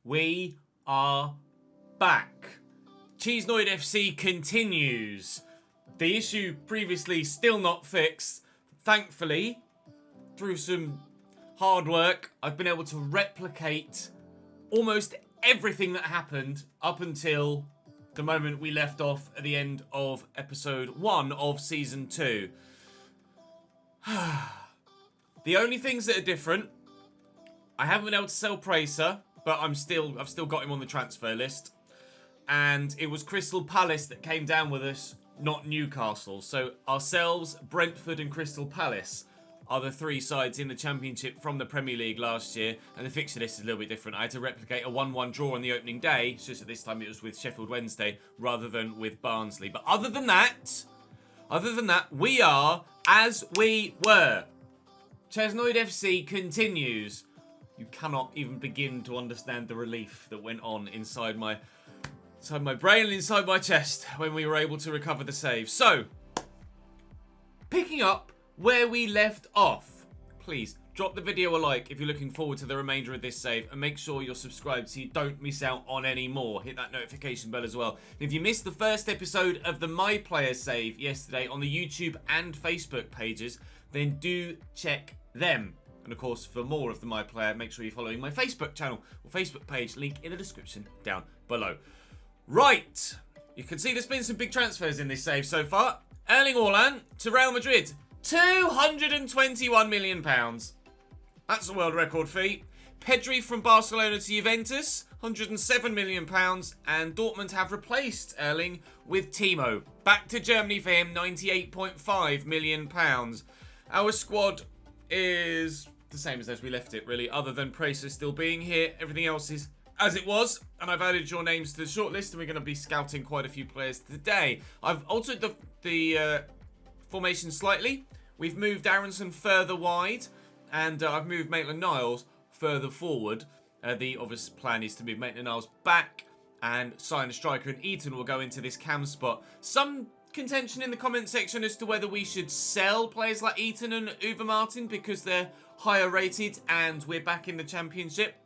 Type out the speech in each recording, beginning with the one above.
We are back. Chesnoid FC continues. The issue previously still not fixed. Thankfully, through some hard work, I've been able to replicate almost everything that happened up until the moment we left off at the end of episode 1 of season 2. The only things that are different, I haven't been able to sell Pracer, but I've still got him on the transfer list. And it was Crystal Palace that came down with us, not Newcastle. So ourselves, Brentford and Crystal Palace are the three sides in the Championship from the Premier League last year. And the fixture list is a little bit different. I had to replicate a 1-1 draw on the opening day. It's just that this time it was with Sheffield Wednesday rather than with Barnsley. But other than that, we are as we were. Chesnoid FC continues. You cannot even begin to understand the relief that went on inside my brain and inside my chest when we were able to recover the save. So, picking up where we left off, please drop the video a like if you're looking forward to the remainder of this save, and make sure you're subscribed so you don't miss out on any more. Hit that notification bell as well. And if you missed the first episode of the My Player save yesterday on the YouTube and Facebook pages, then do check them. And of course, for more of the My Player, make sure you're following my Facebook channel or Facebook page, link in the description down below. Right, you can see there's been some big transfers in this save so far. Erling Haaland to Real Madrid, £221 million. That's a world record fee. Pedri from Barcelona to Juventus, £107 million. And Dortmund have replaced Erling with Timo. Back to Germany for him, £98.5 million. Our squad is the same as we left it, really, other than Pracer still being here. Everything else is as it was, and I've added your names to the shortlist, and we're going to be scouting quite a few players today. I've altered the formation slightly. We've moved Aronson further wide, and I've moved Maitland-Niles further forward. The obvious plan is to move Maitland-Niles back and sign a striker, and Eaton will go into this cam spot. Some contention in the comment section as to whether we should sell players like Eaton and Uwe Martin because they're higher rated and we're back in the Championship.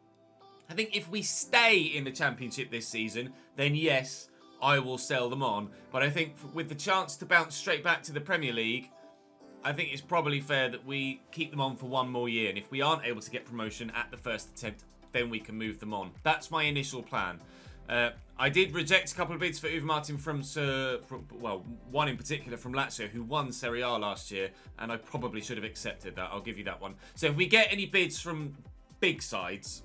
I think if we stay in the Championship this season, then yes, I will sell them on. But I think with the chance to bounce straight back to the Premier League, I think it's probably fair that we keep them on for one more year. And if we aren't able to get promotion at the first attempt, then we can move them on. That's my initial plan. I did reject a couple of bids for Uwe Martin from one in particular from Lazio, who won Serie A last year, and I probably should have accepted that. I'll give you that one. So if we get any bids from big sides,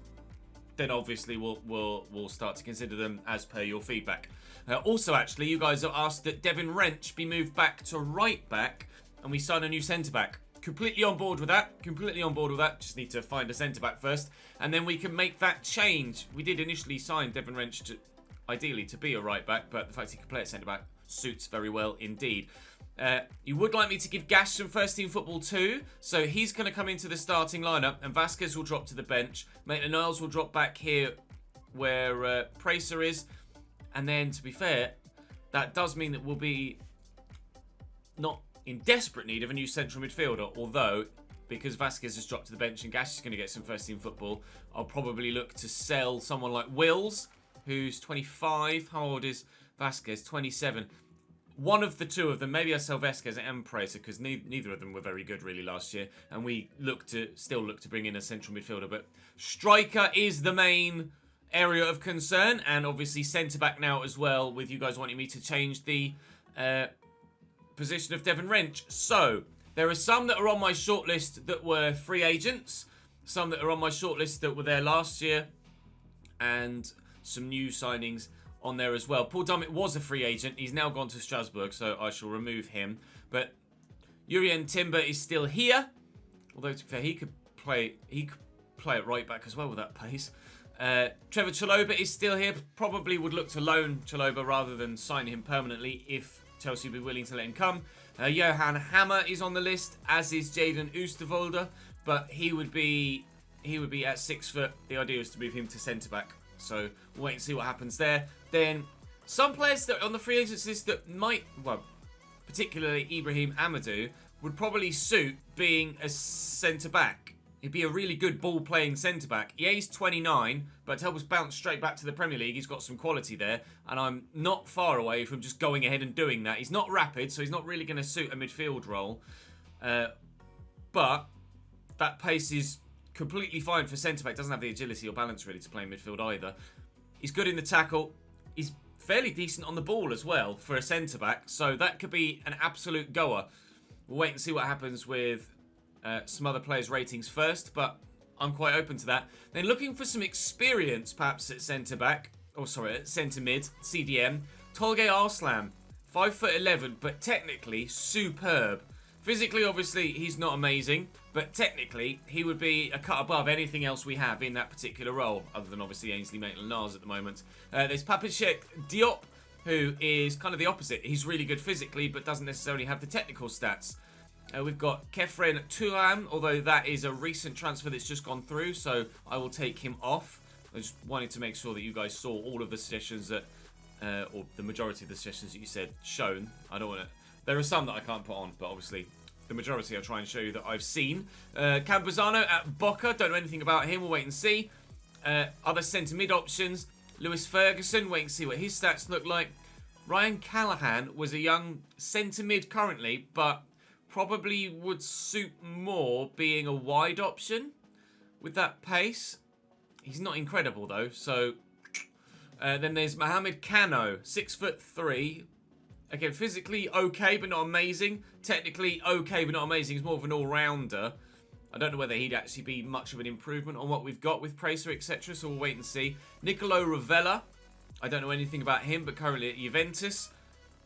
then obviously we'll start to consider them as per your feedback. Also, actually, you guys have asked that Devin Wrench be moved back to right back, and we sign a new centre back. Completely on board with that. Just need to find a centre-back first. And then we can make that change. We did initially sign Devin Wrench ideally to be a right-back, but the fact he can play at centre-back suits very well indeed. You would like me to give Gash some first-team football too. So he's going to come into the starting lineup, and Vasquez will drop to the bench. Maitland-Niles will drop back here where Pracer is. And then, to be fair, that does mean that we'll be not in desperate need of a new central midfielder, although because Vasquez has dropped to the bench and Gash is going to get some first team football, I'll probably look to sell someone like Wills, who's 25. How old is Vasquez? 27. One of the two of them, maybe I sell Vasquez and Pracer, because neither of them were very good really last year, and we still look to bring in a central midfielder. But striker is the main area of concern, and obviously centre back now as well, with you guys wanting me to change the position of Devin Wrench. So there are some that are on my shortlist that were free agents, some that are on my shortlist that were there last year, and some new signings on there as well. Paul Dummett was a free agent. He's now gone to Strasbourg, so I shall remove him. But Jurrien Timber is still here, although to be fair, he could play at right back as well with that pace. Trevor Chalobah is still here. Probably would look to loan Chalobah rather than sign him permanently if Chelsea would be willing to let him come. Johan Hammer is on the list, as is Jaden Oosterwolde, but he would be at 6 foot. The idea is to move him to centre back. So we'll wait and see what happens there. Then some players that are on the free agents list that might, well, particularly Ibrahim Amadou, would probably suit being a centre back. He'd be a really good ball-playing centre-back. Yeah, he's 29, but to help us bounce straight back to the Premier League, he's got some quality there, and I'm not far away from just going ahead and doing that. He's not rapid, so he's not really going to suit a midfield role, but that pace is completely fine for centre-back. Doesn't have the agility or balance, really, to play in midfield either. He's good in the tackle. He's fairly decent on the ball as well for a centre-back, so that could be an absolute goer. We'll wait and see what happens with some other players' ratings first, but I'm quite open to that. Then looking for some experience, perhaps at centre-back, or sorry, at centre-mid, CDM, Tolgay Arslan, 5'11", but technically superb. Physically, obviously, he's not amazing, but technically, he would be a cut above anything else we have in that particular role, other than obviously Ainsley Maitland-Niles at the moment. There's Papachek Diop, who is kind of the opposite. He's really good physically, but doesn't necessarily have the technical stats. We've got Kefren Turam, although that is a recent transfer that's just gone through, so I will take him off. I just wanted to make sure that you guys saw all of the suggestions that, or the majority of the suggestions that you said shown. I don't want to... There are some that I can't put on, but obviously the majority I'll try and show you that I've seen. Campuzano at Boca, don't know anything about him, we'll wait and see. Other centre-mid options, Lewis Ferguson, wait and see what his stats look like. Ryan Callahan was a young centre-mid currently, but probably would suit more being a wide option with that pace. He's not incredible though, so... then there's Mohammed Kano, 6'3". Again, physically okay, but not amazing. Technically okay, but not amazing. He's more of an all-rounder. I don't know whether he'd actually be much of an improvement on what we've got with Pracer, etc. So we'll wait and see. Nicolo Ravella. I don't know anything about him, but currently at Juventus.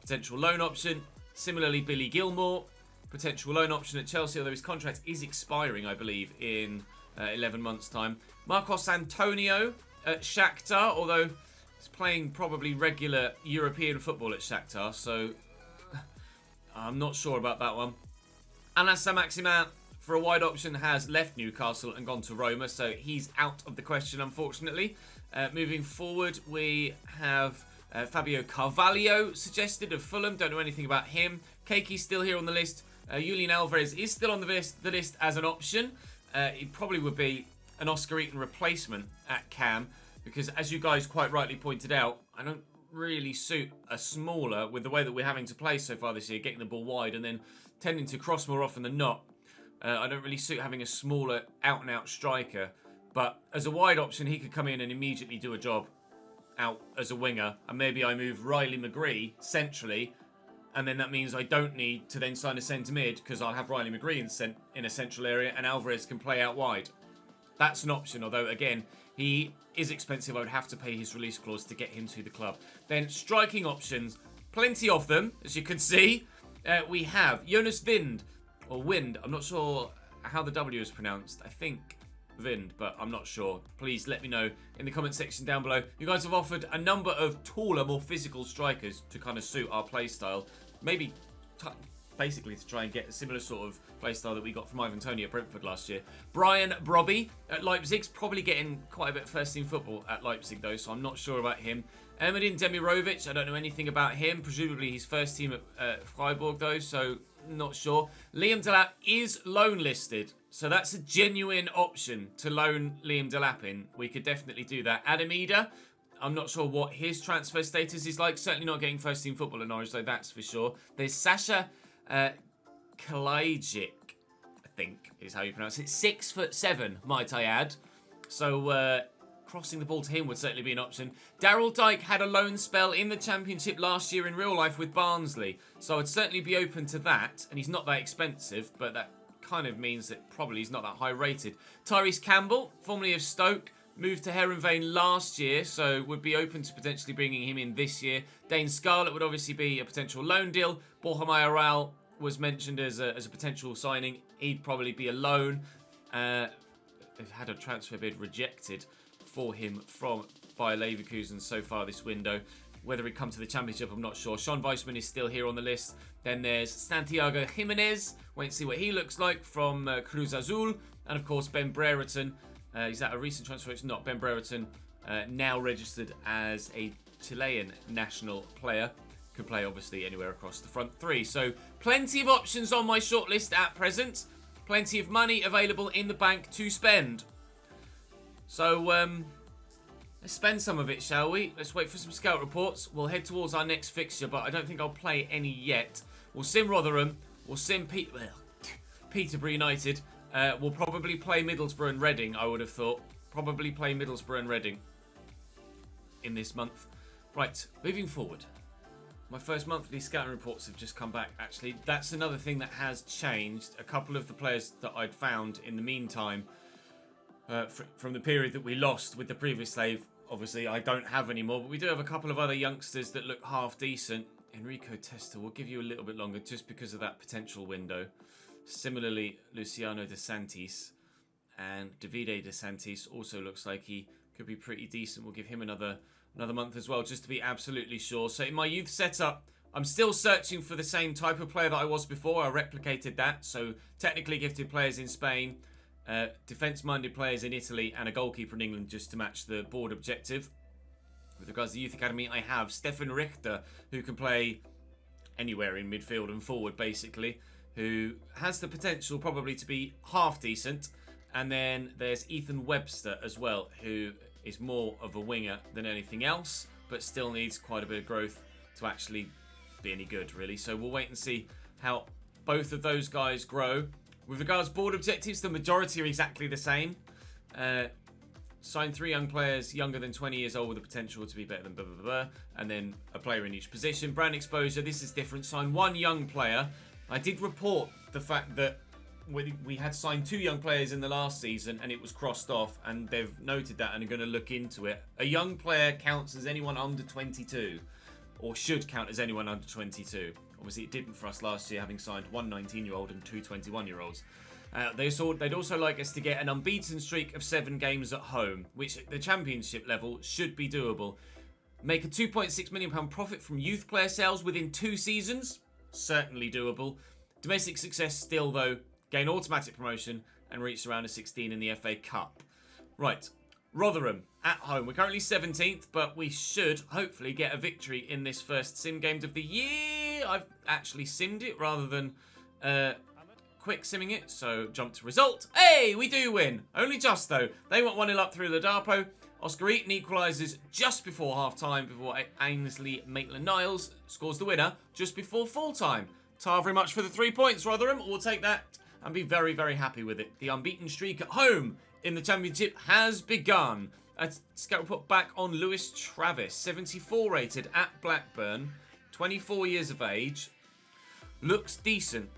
Potential loan option. Similarly, Billy Gilmore. Potential loan option at Chelsea, although his contract is expiring, I believe, in 11 months' time. Marcos Antonio at Shakhtar, although he's playing probably regular European football at Shakhtar, so I'm not sure about that one. Anas Saint-Maximin, for a wide option, has left Newcastle and gone to Roma, so he's out of the question, unfortunately. Moving forward, we have Fabio Carvalho suggested of Fulham. Don't know anything about him. Keki's still here on the list. Julian Alvarez is still on the list as an option. He probably would be an Oscar Eaton replacement at Cam, because as you guys quite rightly pointed out, I don't really suit a smaller with the way that we're having to play so far this year, getting the ball wide and then tending to cross more often than not. I don't really suit having a smaller out-and-out striker, but as a wide option, he could come in and immediately do a job out as a winger, and maybe I move Riley McGree centrally, and then that means I don't need to then sign a centre-mid because I'll have Riley McGree in a central area and Alvarez can play out wide. That's an option, although, again, he is expensive. I would have to pay his release clause to get him to the club. Then striking options, plenty of them, as you can see. We have Jonas Wind, or Wind. I'm not sure how the W is pronounced. I think Wind, but I'm not sure. Please let me know in the comment section down below. You guys have offered a number of taller, more physical strikers to kind of suit our play style. Maybe basically to try and get a similar sort of playstyle that we got from Ivan Toney at Brentford last year. Brian Brobby at Leipzig's probably getting quite a bit of first-team football at Leipzig, though, so I'm not sure about him. Emedin Demirovic, I don't know anything about him. Presumably he's first team at Freiburg, though, so not sure. Liam Delap is loan listed, so that's a genuine option to loan Liam Delap in. We could definitely do that. Adam Eder, I'm not sure what his transfer status is like. Certainly not getting first-team football at Norwich, though, that's for sure. There's Sasha Kalajic, I think is how you pronounce it. 6'7", might I add. So crossing the ball to him would certainly be an option. Daryl Dyke had a loan spell in the Championship last year in real life with Barnsley, so I'd certainly be open to that. And he's not that expensive, but that kind of means that probably he's not that high rated. Tyrese Campbell, formerly of Stoke, moved to Heronvane last year, so would be open to potentially bringing him in this year. Dane Scarlett would obviously be a potential loan deal. Borja Mayoral was mentioned as a potential signing. He'd probably be a loan. They've had a transfer bid rejected for him by Leverkusen so far this window. Whether he'd come to the Championship, I'm not sure. Sean Weissman is still here on the list. Then there's Santiago Jimenez. Wait and see what he looks like from Cruz Azul. And of course, Ben Brereton. Is that a recent transfer? It's not. Ben Brereton, now registered as a Chilean national player. Could play, obviously, anywhere across the front three. So, plenty of options on my shortlist at present. plenty of money available in the bank to spend. So, let's spend some of it, shall we? Let's wait for some scout reports. We'll head towards our next fixture, but I don't think I'll play any yet. We'll sim Rotherham. We'll sim Peterborough United. We'll probably play Middlesbrough and Reading, I would have thought. Probably play Middlesbrough and Reading in this month. Right, moving forward. My first monthly scouting reports have just come back, actually. That's another thing that has changed. A couple of the players that I'd found in the meantime, from the period that we lost with the previous slave, obviously I don't have anymore, but we do have a couple of other youngsters that look half decent. Enrico Testa will give you a little bit longer just because of that potential window. Similarly, Luciano De Santis and Davide De Santis also looks like he could be pretty decent. We'll give him another month as well, just to be absolutely sure. So in my youth setup, I'm still searching for the same type of player that I was before. I replicated that. So technically gifted players in Spain, defence-minded players in Italy, and a goalkeeper in England just to match the board objective. With regards to the youth academy, I have Stefan Richter, who can play anywhere in midfield and forward, basically, who has the potential probably to be half decent. And then there's Ethan Webster as well, who is more of a winger than anything else, but still needs quite a bit of growth to actually be any good, really. So we'll wait and see how both of those guys grow. With regards to board objectives, the majority are exactly the same. Sign 3 young players younger than 20 years old with the potential to be better than blah, blah, blah, and then a player in each position. Brand exposure, this is different. Sign 1 young player. I did report the fact that we had signed 2 young players in the last season and it was crossed off, and they've noted that and are going to look into it. A young player counts as anyone under 22, or should count as anyone under 22. Obviously it didn't for us last year, having signed 1 19-year-old and 2 21-year-olds. They'd also like us to get an unbeaten streak of 7 games at home, which at the championship level should be doable. Make a £2.6 million profit from youth player sales within 2 seasons, certainly doable. Domestic success still, though. Gain automatic promotion and reach the round of 16 in the FA Cup. Right, Rotherham at home. We're currently 17th, but we should hopefully get a victory in this first sim game of the year. I've actually simmed it rather than quick simming it, so jump to result. Hey, we do win. Only just, though. They went 1-0 up through Ladapo. Oscar Eaton equalises just before half-time, before Ainsley Maitland-Niles scores the winner just before full-time. Tar very much for the 3 points, Rotherham. We'll take that and be very, very happy with it. The unbeaten streak at home in the championship has begun. A scout report back on Lewis Travis, 74 rated at Blackburn, 24 years of age. Looks decent,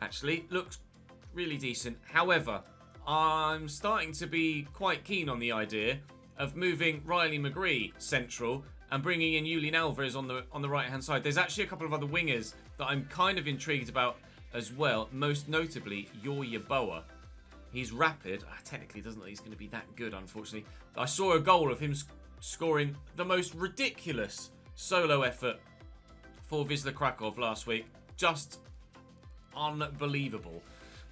actually. Looks really decent. However, I'm starting to be quite keen on the idea of moving Riley McGree central and bringing in Julian Alvarez on the right-hand side. There's actually a couple of other wingers that I'm kind of intrigued about as well, most notably Yoya Boa. He's rapid. Technically doesn't look like he's going to be that good, unfortunately. I saw a goal of him scoring the most ridiculous solo effort for Wisla Krakow last week. Just unbelievable.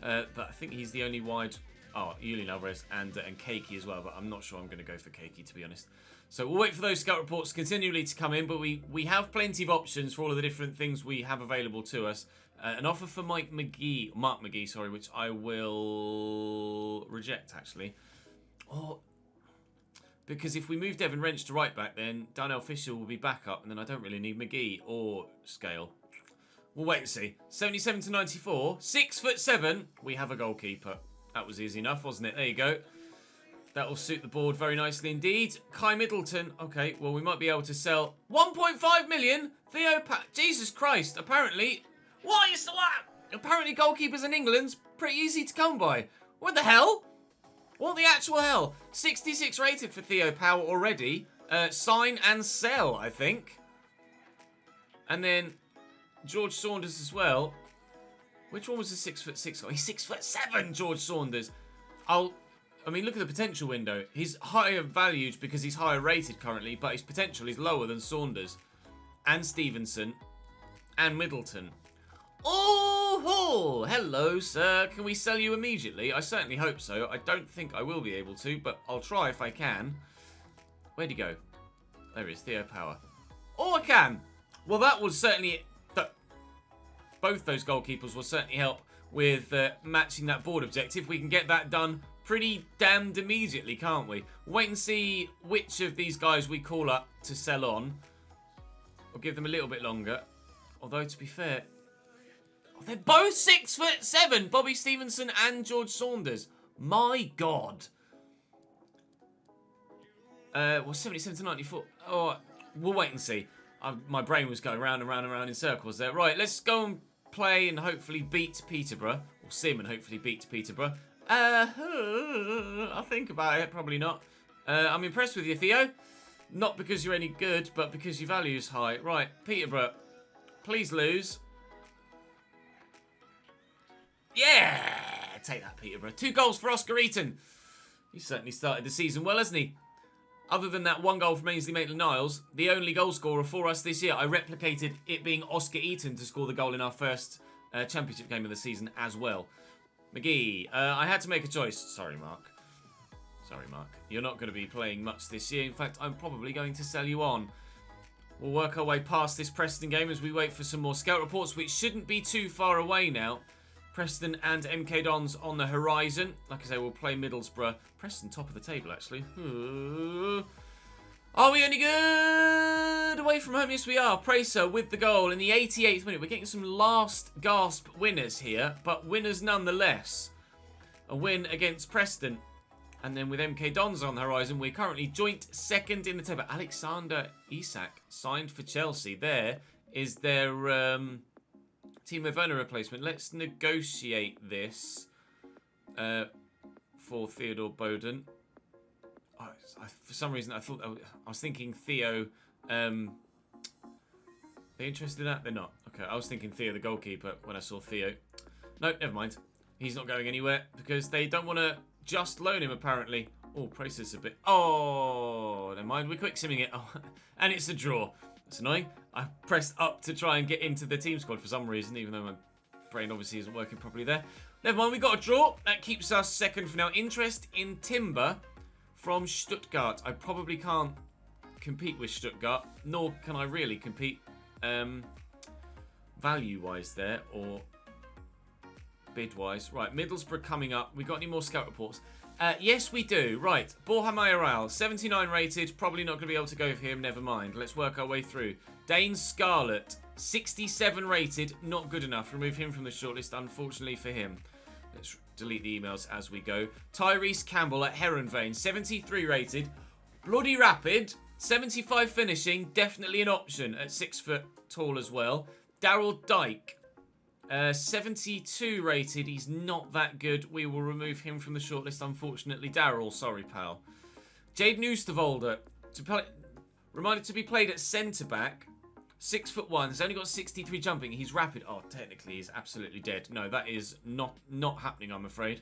But I think he's the only wide... Oh, Julian Alvarez and Keiki as well, but I'm not sure I'm going to go for Keiki, to be honest. So we'll wait for those scout reports continually to come in, but we have plenty of options for all of the different things we have available to us. An offer for Mark McGee, sorry, which I will reject, actually. Because if we move Devon Wrench to right back, then Darnell Fisher will be back up, and then I don't really need McGee or Scale. We'll wait and see. 77 to 94, 6'7". We have a goalkeeper. That was easy enough, wasn't it? There you go. That will suit the board very nicely indeed. Kai Middleton. Okay, well, we might be able to sell 1.5 million. Jesus Christ. Apparently... What is that? Apparently goalkeepers in England's pretty easy to come by. What the hell? What the actual hell? 66 rated for Theo Power already. Sign and sell, I think. And then George Saunders as well. Which one was the 6'6" guy? He's 6'7", George Saunders. I mean, look at the potential window. He's higher valued because he's higher rated currently, but his potential is lower than Saunders and Stevenson and Middleton. Oh, hello, sir. Can we sell you immediately? I certainly hope so. I don't think I will be able to, but I'll try if I can. Where'd he go? There he is, Theo Power. Oh, I can. Well, that will certainly... Both those goalkeepers will certainly help with matching that board objective. We can get that done pretty damned immediately, can't we? Wait and see which of these guys we call up to sell on. We'll give them a little bit longer. Although, to be fair, they're both 6'7", Bobby Stevenson and George Saunders. My God. Well, 77 to 94. Oh, we'll wait and see. My brain was going round and round and round in circles there. Right, let's go and play and hopefully beat Peterborough. Or sim and hopefully beat Peterborough. I'll think about it. Probably not. I'm impressed with you, Theo. Not because you're any good, but because your value is high. Right, Peterborough. Please lose. Yeah! Take that, Peterborough. 2 goals for Oscar Eaton. He certainly started the season well, hasn't he? Other than that 1 goal from Ainsley Maitland-Niles, the only goal scorer for us this year, I replicated it being Oscar Eaton to score the goal in our first championship game of the season as well. McGee, I had to make a choice. Sorry, Mark. Sorry, Mark. You're not going to be playing much this year. In fact, I'm probably going to sell you on. We'll work our way past this Preston game as we wait for some more scout reports, which shouldn't be too far away now. Preston and MK Dons on the horizon. Like I say, we'll play Middlesbrough. Preston top of the table, actually. Are we any good? Away from home, yes we are. Praser with the goal in the 88th minute. We're getting some last gasp winners here, but winners nonetheless. A win against Preston. And then with MK Dons on the horizon, we're currently joint second in the table. Alexander Isak signed for Chelsea. There is their Timo Werner replacement. Let's negotiate this for Theodore Bowden. For some reason, I was thinking Theo. Are they interested in that? They're not. Okay, I was thinking Theo, the goalkeeper, when I saw Theo. No, never mind. He's not going anywhere because they don't want to just loan him, apparently. Oh, Praser's a bit... Oh, never mind. We're quick simming it. Oh, and it's a draw. That's annoying. I pressed up to try and get into the team squad for some reason, even though my brain obviously isn't working properly there. Never mind, we got a draw. That keeps us second for now. Interest in Timber from Stuttgart. I probably can't compete with Stuttgart, nor can I really compete value-wise there, or bid-wise. Right, Middlesbrough coming up. We got any more scout reports? Yes, we do. Right, Borja Mayoral, 79 rated. Probably not going to be able to go for him. Never mind. Let's work our way through. Dane Scarlett, 67 rated. Not good enough. Remove him from the shortlist, unfortunately for him. Let's delete the emails as we go. Tyrese Campbell at Heronvane, 73 rated. Bloody rapid. 75 finishing. Definitely an option at 6 foot tall as well. Daryl Dyke. 72 rated. He's not that good. We will remove him from the shortlist, unfortunately. Daryl, sorry, pal. Jade Oosterwolde, reminded to be played at centre-back. 6'1", he's only got 63 jumping. He's rapid. Oh, technically, he's absolutely dead. No, that is not happening, I'm afraid.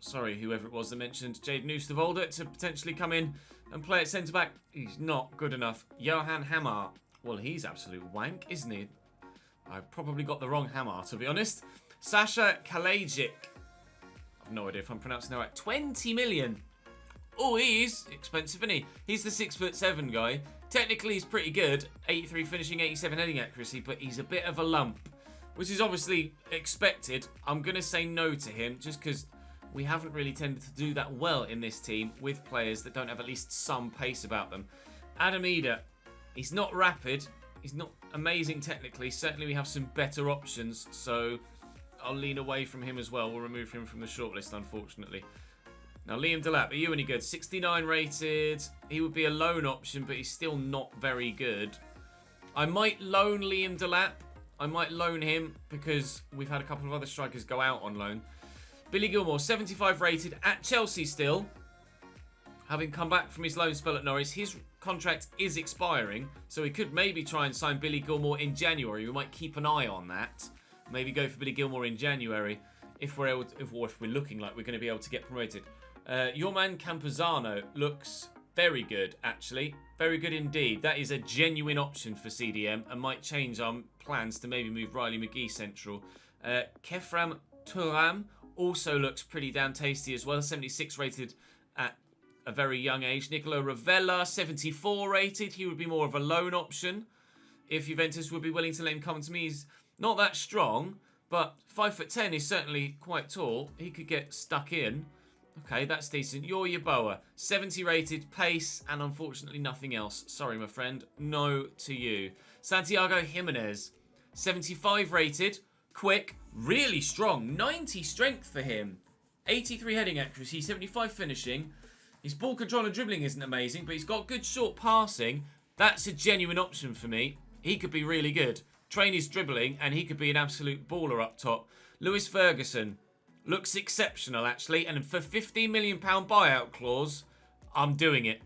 Sorry, whoever it was that mentioned Jade Oosterwolde to potentially come in and play at centre-back. He's not good enough. Johan Hamar. Well, he's absolute wank, isn't he? I've probably got the wrong Hammer, to be honest. Sasha Kalajic. I've no idea if I'm pronouncing that right. 20 million. Oh, he's expensive, isn't he? He's the 6'7" guy. Technically, he's pretty good. 83 finishing, 87 heading accuracy, but he's a bit of a lump, which is obviously expected. I'm going to say no to him just because we haven't really tended to do that well in this team with players that don't have at least some pace about them. Adam Eder. He's not rapid. He's not amazing technically. Certainly we have some better options, so I'll lean away from him as well. We'll remove him from the shortlist, unfortunately. Now, Liam Delap, are you any good? 69 rated. He would be a loan option, but he's still not very good. I might loan Liam Delap. I might loan him because we've had a couple of other strikers go out on loan. Billy Gilmore, 75 rated at Chelsea still. Having come back from his loan spell at Norwich, his contract is expiring, so we could maybe try and sign Billy Gilmore in January. We might keep an eye on that. Maybe go for Billy Gilmore in January if we're able to, if we're looking like we're going to be able to get promoted. Your man Campuzano looks very good, actually. Very good indeed. That is a genuine option for CDM and might change our plans to maybe move Riley McGee central. Kefram Turam also looks pretty damn tasty as well. 76 rated at a very young age. Nicola Ravella, 74 rated. He would be more of a loan option if Juventus would be willing to let him come to me. He's not that strong, But 5'10" is certainly quite tall. He could get stuck in. Okay, that's decent. You're Yeboah. 70 rated, pace, and unfortunately nothing else. Sorry, my friend. No to you. Santiago Jimenez. 75 rated, quick, really strong. 90 strength for him. 83 heading accuracy, 75 finishing. His ball control and dribbling isn't amazing, but he's got good short passing. That's a genuine option for me. He could be really good. Train his dribbling, and he could be an absolute baller up top. Lewis Ferguson looks exceptional, actually. And for £15 million buyout clause, I'm doing it.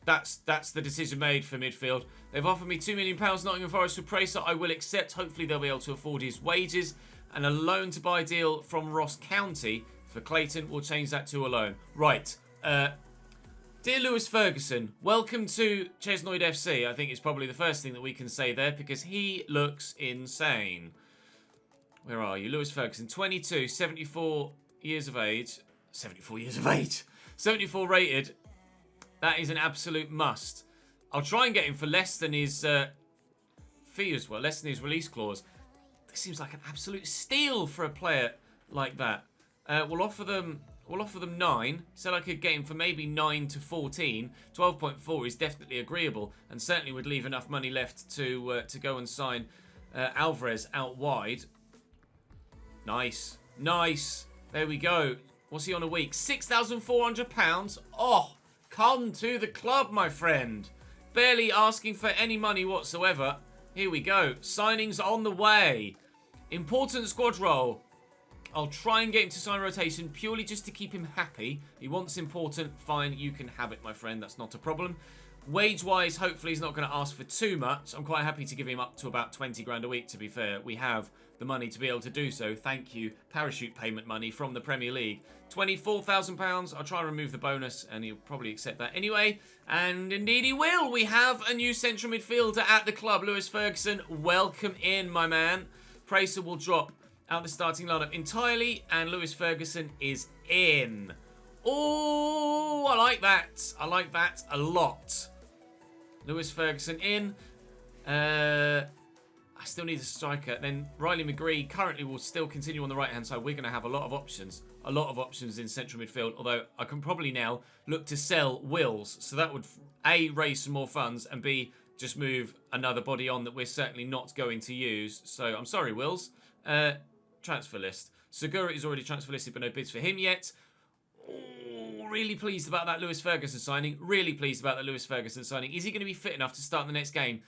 That's the decision made for midfield. They've offered me £2 million Nottingham Forest for Pracer. I will accept. Hopefully, they'll be able to afford his wages. And a loan-to-buy deal from Ross County for Clayton. We'll change that to a loan. Right. Dear Lewis Ferguson, welcome to Chesnoid FC. I think it's probably the first thing that we can say there because he looks insane. Where are you? Lewis Ferguson, 22, 74 years of age. 74 years of age. 74 rated. That is an absolute must. I'll try and get him for less than his fee as well, less than his release clause. This seems like an absolute steal for a player like that. We'll offer them 9. Said I could get him for maybe 9 to 14. 12.4 is definitely agreeable, and certainly would leave enough money left to go and sign Alvarez out wide. Nice. There we go. What's he on a week? £6,400. Oh, come to the club, my friend. Barely asking for any money whatsoever. Here we go. Signings on the way. Important squad role. I'll try and get him to sign rotation purely just to keep him happy. He wants important. Fine, you can have it, my friend. That's not a problem. Wage-wise, hopefully he's not going to ask for too much. I'm quite happy to give him up to about 20 grand a week, to be fair. We have the money to be able to do so. Thank you. Parachute payment money from the Premier League. £24,000. I'll try and remove the bonus, and he'll probably accept that anyway. And indeed he will. We have a new central midfielder at the club. Lewis Ferguson, welcome in, my man. Pracer will drop out the starting lineup entirely, and Lewis Ferguson is in. Oh, I like that. I like that a lot. Lewis Ferguson in. I still need a striker. Then Riley McGree currently will still continue on the right-hand side. We're going to have a lot of options. A lot of options in central midfield, although I can probably now look to sell Wills. So that would, A, raise some more funds, and B, just move another body on that we're certainly not going to use. So I'm sorry, Wills. Transfer list. Segura is already transfer listed, but no bids for him yet. Oh, really pleased about that Lewis Ferguson signing. Really pleased about that Lewis Ferguson signing. Is he going to be fit enough to start the next game?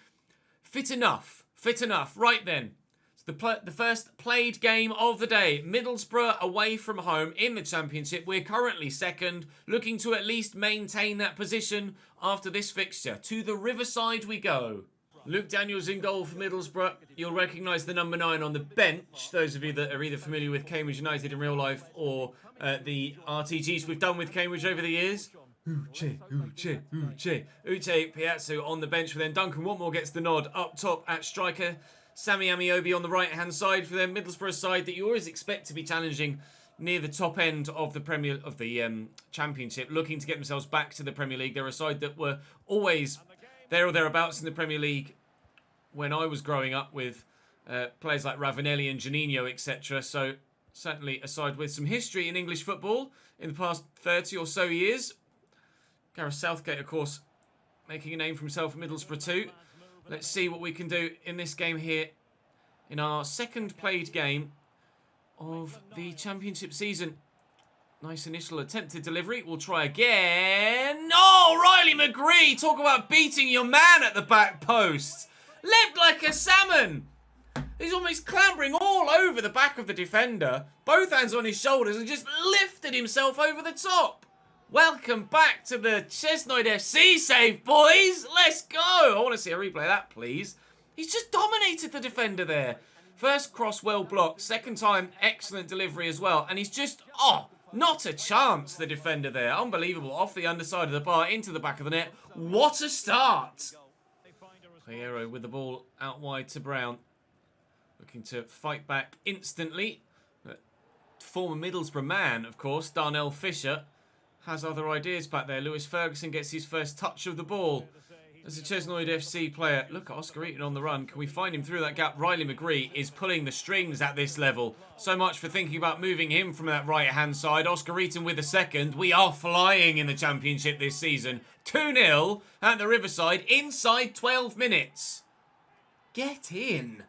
Fit enough. Fit enough. Right then. So the first played game of the day. Middlesbrough away from home in the Championship. We're currently second, looking to at least maintain that position after this fixture. To the Riverside we go. Luke Daniels in goal for Middlesbrough. You'll recognise the number 9 on the bench. Those of you that are either familiar with Cambridge United in real life or the RTGs we've done with Cambridge over the years. Uche Piazza on the bench for them. Duncan Watmore gets the nod up top at striker. Sammy Amiobi on the right-hand side for them. Middlesbrough side that you always expect to be challenging near the top end of the Championship, looking to get themselves back to the Premier League. They're a side that were always there or thereabouts in the Premier League when I was growing up with players like Ravanelli and Juninho, etc. So certainly a side with some history in English football in the past 30 or so years. Gareth Southgate, of course, making a name for himself at Middlesbrough too. Let's see what we can do in this game here in our second played game of the Championship season. Nice initial attempted delivery. We'll try again. Oh, Riley McGree. Talk about beating your man at the back post. Leapt like a salmon. He's almost clambering all over the back of the defender. Both hands on his shoulders and just lifted himself over the top. Welcome back to the Chesnoid FC save, boys. Let's go. I want to see a replay of that, please. He's just dominated the defender there. First cross well blocked. Second time, excellent delivery as well. And he's just, not a chance, the defender there. Unbelievable. Off the underside of the bar, into the back of the net. What a start. Piero with the ball out wide to Brown. Looking to fight back instantly. Former Middlesbrough man, of course, Darnell Fisher, has other ideas back there. Lewis Ferguson gets his first touch of the ball. As a Chesnoid FC player, look at Oscar Eaton on the run. Can we find him through that gap? Riley McGree is pulling the strings at this level. So much for thinking about moving him from that right-hand side. Oscar Eaton with a second. We are flying in the Championship this season. 2-0 at the Riverside inside 12 minutes. Get in.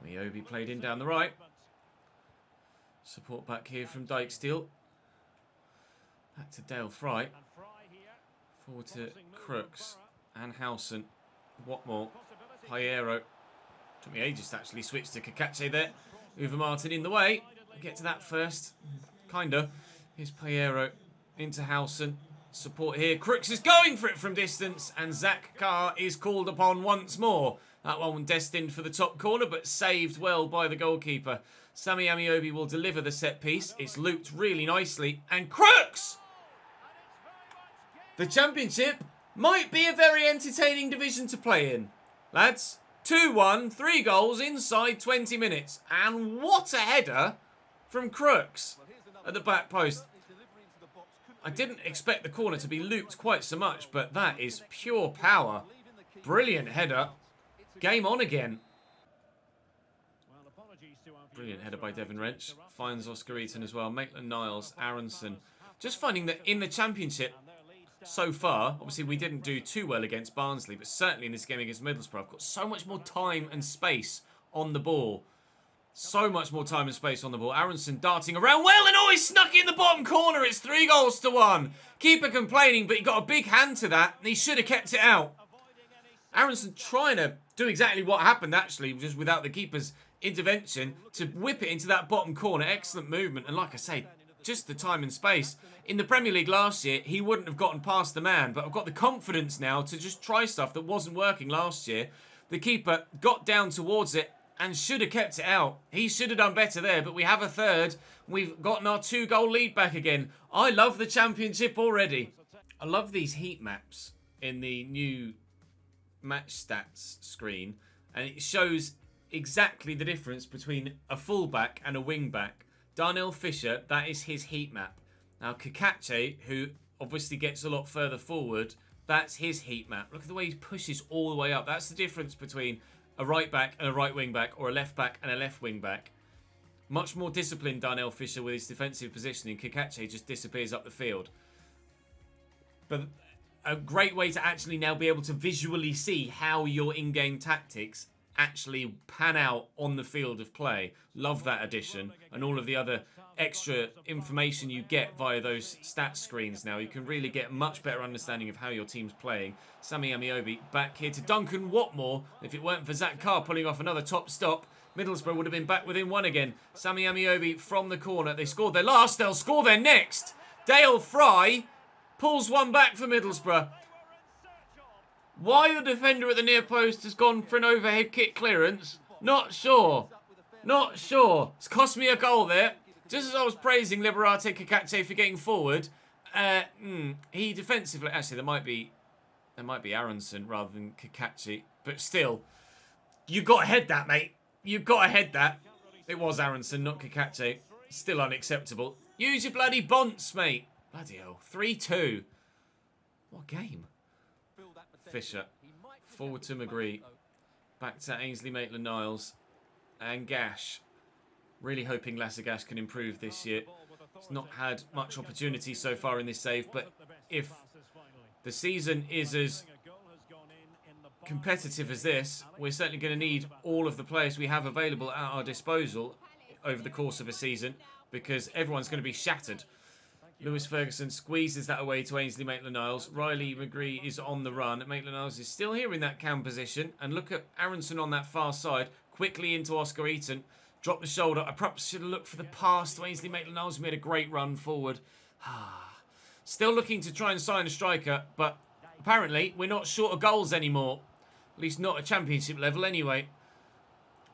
Amiobi played in down the right. Support back here from Dyke still. Back to Dale Fry. Forward to Crooks. And Howson, Watmore, Piero. Took me ages to actually switch to Kakache there. Uwe Martin in the way. I'll get to that first. Kinda. Here's Piero into Howson. Support here. Crooks is going for it from distance. And Zach Carr is called upon once more. That one destined for the top corner, but saved well by the goalkeeper. Sammy Amiobi will deliver the set piece. It's looped really nicely. And Crooks! The Championship might be a very entertaining division to play in. Lads, 2-1, 3 goals inside 20 minutes. And what a header from Crooks at the back post. I didn't expect the corner to be looped quite so much, but that is pure power. Brilliant header. Game on again. Brilliant header by Devin Wrench. Finds Oscar Eaton as well. Maitland-Niles, Aronson. Just finding that in the Championship, so far, obviously we didn't do too well against Barnsley, but certainly in this game against Middlesbrough, I've got so much more time and space on the ball. So much more time and space on the ball. Aronson darting around well, and oh, he snuck in the bottom corner. It's 3-1. Keeper complaining, but he got a big hand to that, and he should have kept it out. Aronson trying to do exactly what happened, actually, just without the keeper's intervention, to whip it into that bottom corner. Excellent movement, and like I say, just the time and space. In the Premier League last year, he wouldn't have gotten past the man, but I've got the confidence now to just try stuff that wasn't working last year. The keeper got down towards it and should have kept it out. He should have done better there, but we have a third. We've gotten our 2-goal lead back again. I love the Championship already. I love these heat maps in the new match stats screen, and it shows exactly the difference between a fullback and a wing-back. Darnell Fisher, that is his heat map. Now, Kakache, who obviously gets a lot further forward, that's his heat map. Look at the way he pushes all the way up. That's the difference between a right back and a right wing back, or a left back and a left wing back. Much more disciplined, Darnell Fisher, with his defensive positioning. Kakache just disappears up the field. But a great way to actually now be able to visually see how your in-game tactics actually pan out on the field of play. Love that addition, and all of the other extra information you get via those stats screens now. You can really get a much better understanding of how your team's playing. Sammy Amiobi back here to Duncan Watmore. If it weren't for Zach Carr pulling off another top stop, Middlesbrough would have been back within one again. Sammy Amiobi from the corner. They scored their last, they'll score their next. Dale Fry pulls one back for Middlesbrough. Why the defender at the near post has gone for an overhead kick clearance, not sure. Not sure. It's cost me a goal there. Just as I was praising Liberate Kakache for getting forward, he defensively... Actually, there might be Aronson rather than Kakache. But still, you got to head that, mate. You got to head that. It was Aronson, not Kakache. Still unacceptable. Use your bloody bonts, mate. Bloody hell. 3-2. What game? Fisher. Forward to McGree. Back to Ainsley Maitland-Niles. And Gash. Really hoping Lasse Gash can improve this year. He's not had much opportunity so far in this save, but if the season is as competitive as this, we're certainly going to need all of the players we have available at our disposal over the course of a season, because everyone's going to be shattered. Lewis Ferguson squeezes that away to Ainsley Maitland-Niles. Riley McGree is on the run. Maitland-Niles is still here in that cam position. And look at Aronson on that far side. Quickly into Oscar Eaton. Drop the shoulder. I perhaps should have looked for the pass to Ainsley Maitland-Niles, who made a great run forward. Still looking to try and sign a striker, but apparently we're not short of goals anymore. At least not at Championship level anyway.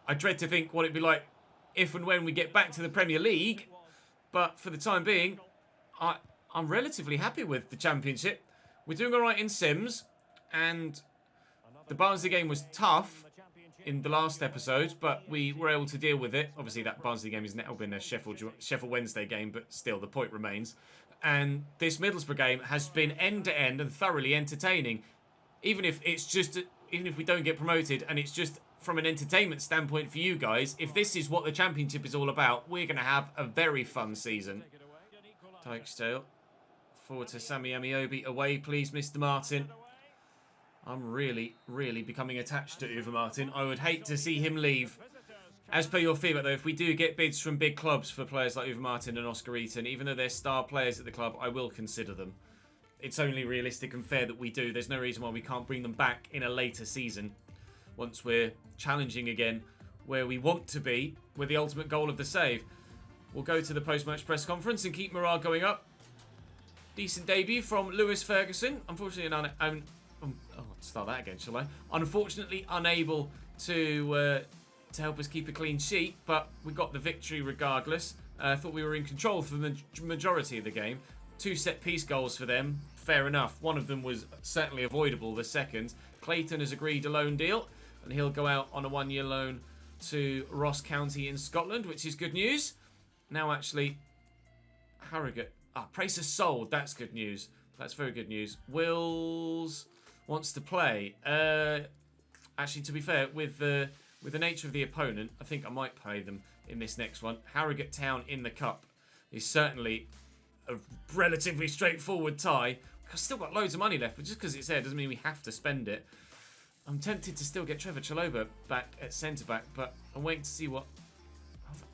I dread to think what it'd be like if and when we get back to the Premier League. But for the time being, I'm relatively happy with the Championship. We're doing all right in Sims, and the Barnsley game was tough in the last episode, but we were able to deal with it. Obviously, that Barnsley game has now been a Sheffield Wednesday game, but still, the point remains. And this Middlesbrough game has been end-to-end and thoroughly entertaining. even if it's just, even if we don't get promoted and it's just from an entertainment standpoint for you guys, if this is what the championship is all about, we're going to have a very fun season. Dykesdale. Forward to Sammy Amiobi. Away, please, Mr. Martin. I'm really, really becoming attached to Uwe Martin. I would hate to see him leave. As per your feedback, though, if we do get bids from big clubs for players like Uwe Martin and Oscar Eaton, even though they're star players at the club, I will consider them. It's only realistic and fair that we do. There's no reason why we can't bring them back in a later season once we're challenging again where we want to be with the ultimate goal of the save. We'll go to the post-match press conference and keep morale going up. Decent debut from Lewis Ferguson. Unfortunately, start that again, shall I? Unfortunately, unable to help us keep a clean sheet, but we got the victory regardless. I thought we were in control for the majority of the game. 2 set-piece goals for them. Fair enough. One of them was certainly avoidable, the second. Clayton has agreed a loan deal, and he'll go out on a 1-year loan to Ross County in Scotland, which is good news. Now, actually, Harrogate. Pracer sold. That's good news. That's very good news. Wills wants to play. Actually, to be fair, with the nature of the opponent, I think I might play them in this next one. Harrogate Town in the Cup is certainly a relatively straightforward tie. I've still got loads of money left, but just because it's there doesn't mean we have to spend it. I'm tempted to still get Trevor Chalobah back at centre-back, but I'm waiting to see what...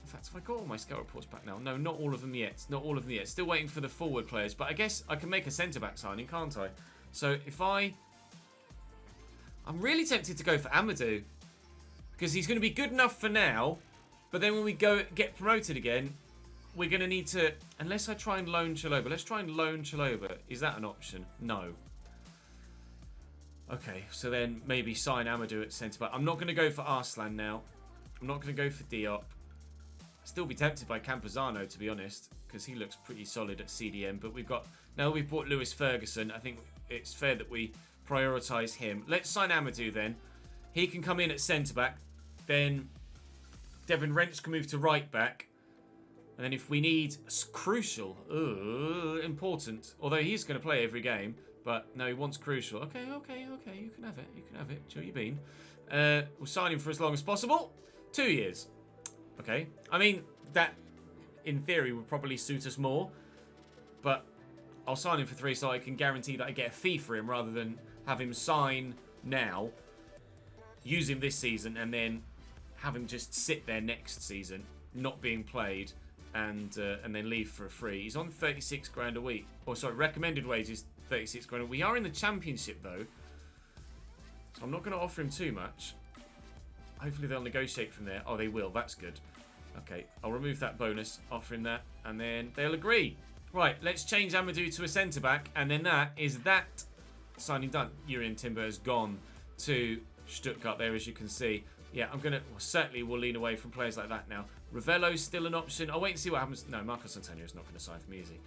In fact, have I got all my scout reports back now? No, not all of them yet. Not all of them yet. Still waiting for the forward players, but I guess I can make a centre-back signing, can't I? So if I'm really tempted to go for Amadou, because he's going to be good enough for now, but then when we get promoted again, we're going to need to... Unless I try and loan Chalobah. Let's try and loan Chalobah. Is that an option? No. Okay, so then maybe sign Amadou at centre-back. I'm not going to go for Arslan now. I'm not going to go for Diop. Still be tempted by Campuzano, to be honest, because he looks pretty solid at CDM. But now we've bought Lewis Ferguson. I think it's fair that we prioritise him. Let's sign Amadou then. He can come in at centre-back. Then Devin Wrench can move to right-back. And then if we need crucial, important, although he's going to play every game, but no, he wants crucial. Okay, you can have it. Chill your bean. We'll sign him for as long as possible. 2 years. Okay, I mean, that, in theory, would probably suit us more. But I'll sign him for 3 so I can guarantee that I get a fee for him rather than have him sign now, use him this season, and then have him just sit there next season, not being played, and then leave for a free. He's on 36 grand a week. Or, sorry, recommended wage is 36 grand a week. We are in the championship, though, so I'm not going to offer him too much. Hopefully they'll negotiate from there. Oh, they will. That's good. Okay, I'll remove that bonus, offer him that, and then they'll agree. Right, let's change Amadou to a centre-back, and then that is that signing done. Urian Timber has gone to Stuttgart there, as you can see. Yeah, I'm going to... Well, certainly we'll lean away from players like that now. Ravello's still an option. I'll wait and see what happens. No, Marcos Antonio's not going to sign for me, is he?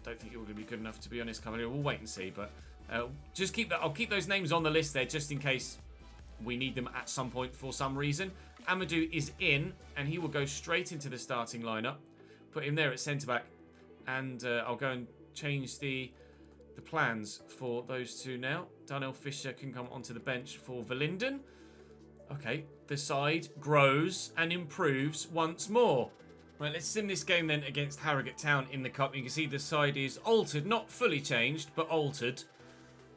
Don't think you're going to be good enough, to be honest, Cavalier. We'll wait and see, but... just keep that. I'll keep those names on the list there just in case we need them at some point for some reason. Amadou is in, and he will go straight into the starting lineup. Put him there at centre-back, and I'll go and change the plans for those two now. Darnell Fisher can come onto the bench for Verlinden. Okay, the side grows and improves once more. Right, let's sim this game then against Harrogate Town in the Cup. You can see the side is altered, not fully changed, but altered.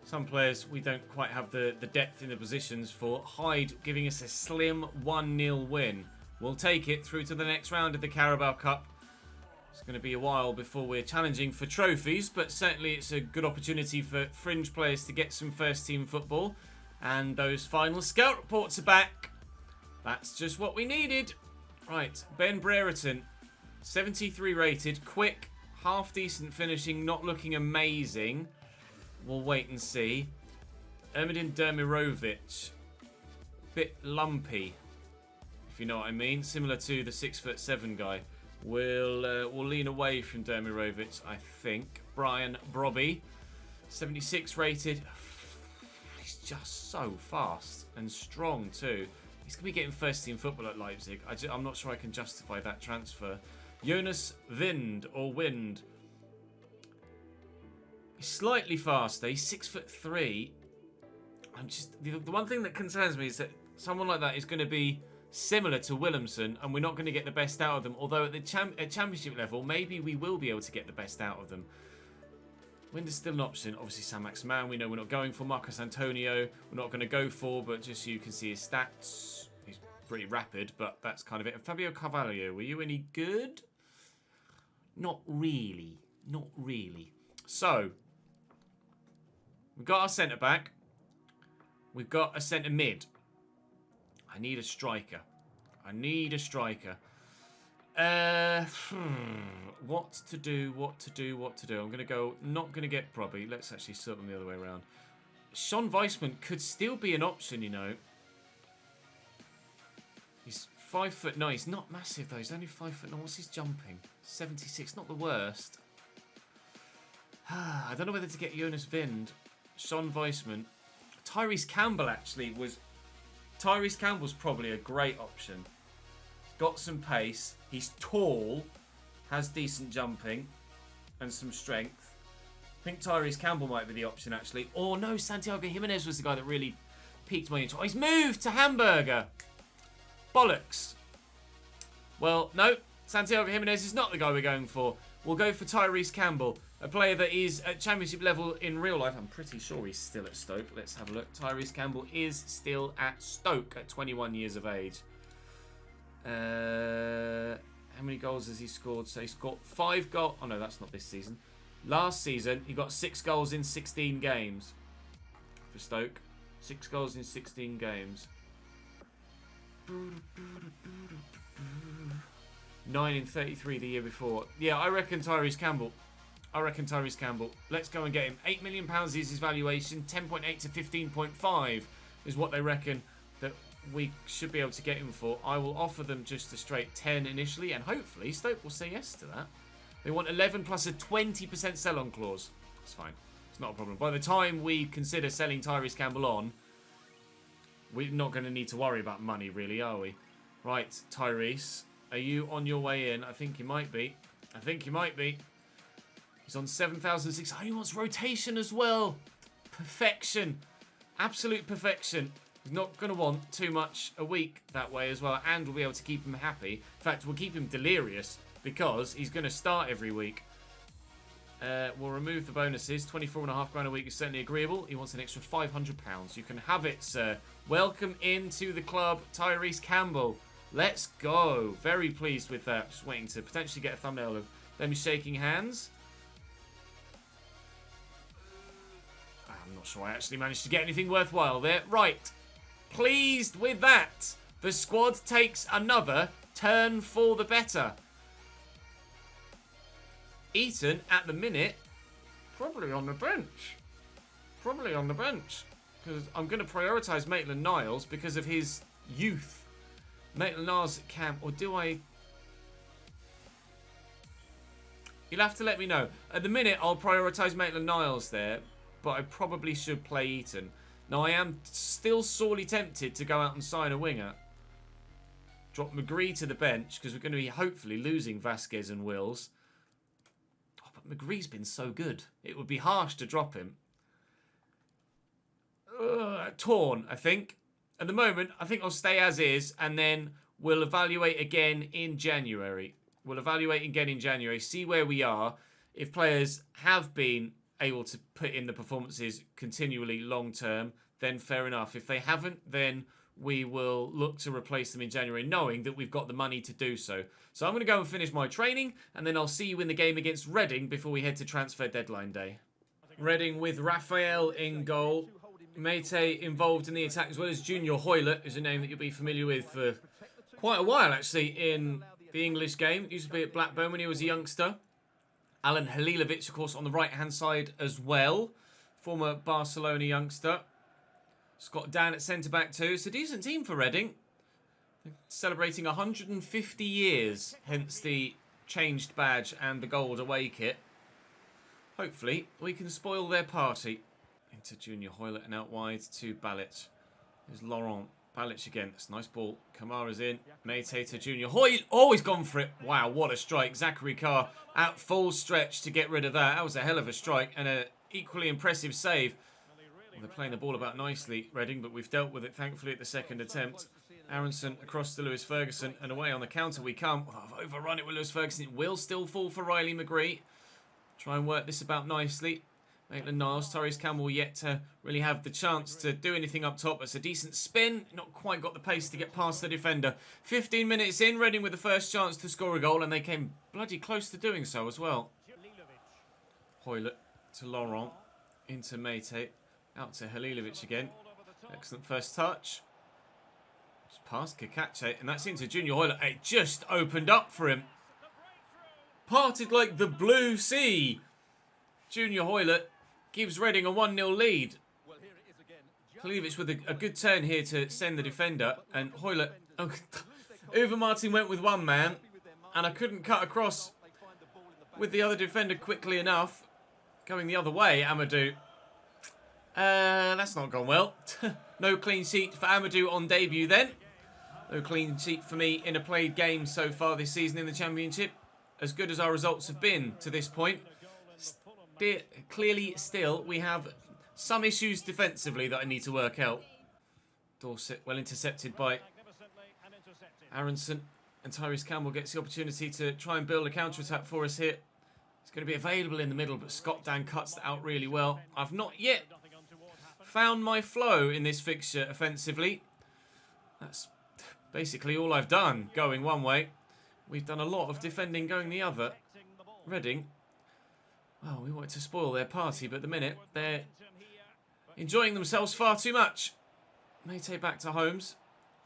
Some players we don't quite have the depth in the positions for. Hyde giving us a slim 1-0 win. We'll take it through to the next round of the Carabao Cup. It's going to be a while before we're challenging for trophies, but certainly it's a good opportunity for fringe players to get some first-team football. And those final scout reports are back. That's just what we needed. Right, Ben Brereton, 73 rated, quick, half-decent finishing, not looking amazing. We'll wait and see. Ermedin Dermirovic. Bit lumpy, if you know what I mean. Similar to the 6'7" guy. We'll lean away from Dermirovic, I think. Brian Brobby. 76 rated. He's just so fast and strong too. He's going to be getting first team football at Leipzig. I'm not sure I can justify that transfer. Jonas Wind. He's slightly faster. He's 6'3". I'm just the one thing that concerns me is that someone like that is going to be similar to Williamson, and we're not going to get the best out of them. Although at the championship level, maybe we will be able to get the best out of them. Wind is still an option. Obviously, Saint-Maximin, we know we're not going for. Marcos Antonio, we're not going to go for, but just so you can see his stats, he's pretty rapid, but that's kind of it. And Fabio Carvalho, were you any good? Not really. Not really. So, we've got our centre-back. We've got a centre mid. I need a striker. I need a striker. What to do, what to do, what to do. I'm going to go, not going to get Brobby. Let's actually sort them the other way around. Sean Weissman could still be an option, you know. He's 5'9". He's not massive, though. He's only 5'9". What's his jumping? 76. Not the worst. I don't know whether to get Jonas Vind. Sean Weissman. Tyrese Campbell, actually, was... Tyrese Campbell's probably a great option. He's got some pace. He's tall. Has decent jumping. And some strength. I think Tyrese Campbell might be the option, actually. Or no, Santiago Jimenez was the guy that really piqued my interest. Oh, he's moved to Hamburger. Bollocks. Well, no. Santiago Jimenez is not the guy we're going for. We'll go for Tyrese Campbell. A player that is at championship level in real life. I'm pretty sure he's still at Stoke. Let's have a look. Tyrese Campbell is still at Stoke at 21 years of age. How many goals has he scored? So he's got 5 goals. Oh, no, that's not this season. Last season, he got 6 goals in 16 games for Stoke. 6 goals in 16 games. 9 in 33 the year before. Yeah, I reckon Tyrese Campbell. Let's go and get him. £8 million is his valuation. 10.8 to 15.5 is what they reckon that we should be able to get him for. I will offer them just a straight 10 initially, and hopefully Stoke will say yes to that. They want 11 plus a 20% sell-on clause. It's fine. It's not a problem. By the time we consider selling Tyrese Campbell on, we're not going to need to worry about money, really, are we? Right, Tyrese, are you on your way in? I think you might be. He's on 7,600. Oh, he wants rotation as well. Perfection. Absolute perfection. He's not going to want too much a week that way as well. And we'll be able to keep him happy. In fact, we'll keep him delirious because he's going to start every week. We'll remove the bonuses. 24.5 grand a week is certainly agreeable. He wants an extra £500. You can have it, sir. Welcome into the club, Tyrese Campbell. Let's go. Very pleased with that. Just waiting to potentially get a thumbnail of them shaking hands. I'm not sure I actually managed to get anything worthwhile there. Right. Pleased with that. The squad takes another turn for the better. Eaton, at the minute, probably on the bench. Because I'm going to prioritise Maitland-Niles because of his youth. Maitland-Niles at camp. Or do I... You'll have to let me know. At the minute, I'll prioritise Maitland-Niles there. But I probably should play Eaton. Now, I am still sorely tempted to go out and sign a winger. Drop McGree to the bench because we're going to be hopefully losing Vasquez and Wills. Oh, but McGree's been so good. It would be harsh to drop him. Torn, I think. At the moment, I think I'll stay as is and then we'll evaluate again in January. See where we are. If players have been able to put in the performances continually long term, then fair enough. If they haven't, then we will look to replace them in January, knowing that we've got the money to do so. So I'm going to go and finish my training, and then I'll see you in the game against Reading before we head to transfer deadline day. Reading with Raphael in goal. Mate involved in the attack, as well as Junior Hoylett, who's a name that you'll be familiar with for quite a while, actually, in the English game. Used to be at Blackburn when he was a youngster. Alan Halilovic, of course, on the right-hand side as well. Former Barcelona youngster. Scott Dan at centre-back too. It's a decent team for Reading. Celebrating 150 years, hence the changed badge and the gold away kit. Hopefully, we can spoil their party. Into Junior Hoylett and out wide to Balic. There's Laurent. Balic again. That's a nice ball. Kamara's in. Mate to Junior Hoylett. Always gone for it. Wow, what a strike. Zachary Carr out full stretch to get rid of that. That was a hell of a strike and an equally impressive save. Well, they're playing the ball about nicely, Reading, but we've dealt with it, thankfully, at the second attempt. Aronson across to Lewis Ferguson, and away on the counter we come. Oh, I've overrun it with Lewis Ferguson. It will still fall for Riley McGree. Try and work this about nicely. Maitland-Niles, Tyrese Campbell yet to really have the chance to do anything up top. It's a decent spin. Not quite got the pace to get past the defender. 15 minutes in, Reading with the first chance to score a goal, and they came bloody close to doing so as well. Hoylett to Laurent. Into Mate. Out to Halilovic again. Excellent first touch. Just past Kakache, and that's into Junior Hoylett. It just opened up for him. Parted like the blue sea. Junior Hoylett gives Reading a 1-0 lead. Halilovic with a good turn here to send the defender. And Hoylett... Oh, Uwe Martin went with one man. And I couldn't cut across with the other defender quickly enough. Going the other way, Amadou. That's not gone well. No clean sheet for Amadou on debut then. No clean sheet for me in a played game so far this season in the Championship. As good as our results have been to this point, clearly still we have some issues defensively that I need to work out. Dorset well intercepted by Aronson, and Tyrese Campbell gets the opportunity to try and build a counter-attack for us here. It's going to be available in the middle, but Scott Dan cuts that out really well. I've not yet found my flow in this fixture offensively. That's basically all I've done, going one way. We've done a lot of defending going the other. Reading, well, we wanted to spoil their party, but at the minute they're enjoying themselves far too much. Mate back to Holmes.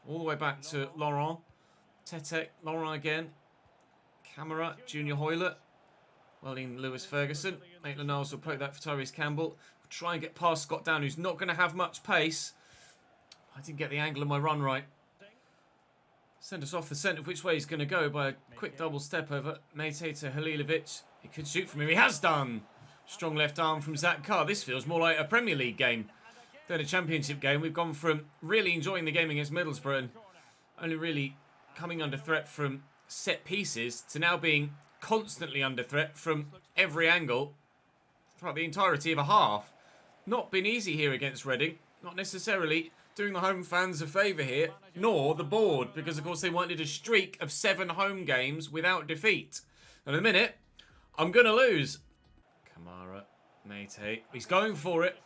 All the way back to Laurent. Tete, Laurent again. Camera, Junior Hoylett. Well in Lewis Ferguson. Maitland-Niles will play that for Tyrese Campbell. Try and get past Scott Down, who's not going to have much pace. I didn't get the angle of my run right. Send us off the centre of which way he's going to go by a quick double step over. Mate to Halilovic. He could shoot from him. He has done. Strong left arm from Zach Carr. This feels more like a Premier League game than a Championship game. We've gone from really enjoying the game against Middlesbrough and only really coming under threat from set pieces to now being constantly under threat from every angle throughout the entirety of a half. Not been easy here against Reading. Not necessarily doing the home fans a favour here, nor the board, because of course they wanted a streak of 7 home games without defeat. And in a minute, I'm going to lose. Kamara, Mate, he's going for it.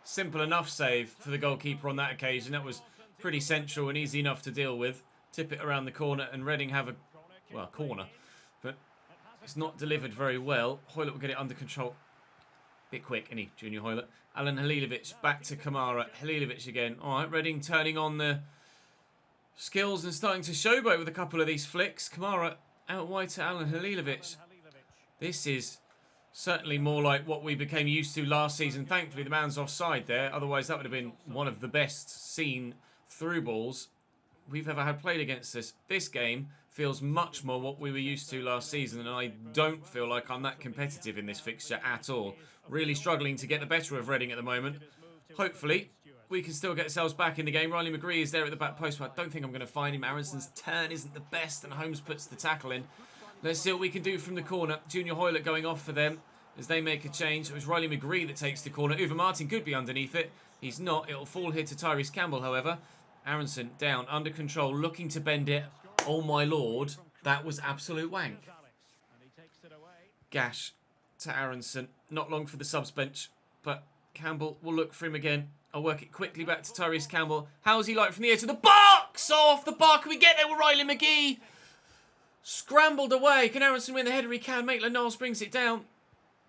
Simple enough save for the goalkeeper on that occasion. That was pretty central and easy enough to deal with. Tip it around the corner and Reading have a, well, corner. But it's not delivered very well. Hoylett will get it under control. Bit quick, isn't he, Junior Hoylett? Alan Halilovic back to Kamara. Halilovic again. All right, Reading turning on the skills and starting to showboat with a couple of these flicks. Kamara out wide to Alan Halilovic. This is certainly more like what we became used to last season. Thankfully, the man's offside there. Otherwise, that would have been one of the best seen through balls we've ever had played against us. This game feels much more what we were used to last season, and I don't feel like I'm that competitive in this fixture at all. Really struggling to get the better of Reading at the moment. Hopefully, we can still get ourselves back in the game. Riley McGree is there at the back post, but I don't think I'm going to find him. Aronson's turn isn't the best, and Holmes puts the tackle in. Let's see what we can do from the corner. Junior Hoylett going off for them as they make a change. It was Riley McGree that takes the corner. Uwe Martin could be underneath it. He's not. It'll fall here to Tyrese Campbell, however. Aronson down, under control, looking to bend it. Oh my lord, that was absolute wank. Gash to Aronson. Not long for the subs bench, but Campbell will look for him again. I'll work it quickly back to Tyrese Campbell. How's he like from the air to the box? Off the bar. Can we get there with Riley McGee? Scrambled away. Can Aronson win the header? He can. Maitland-Niles brings it down.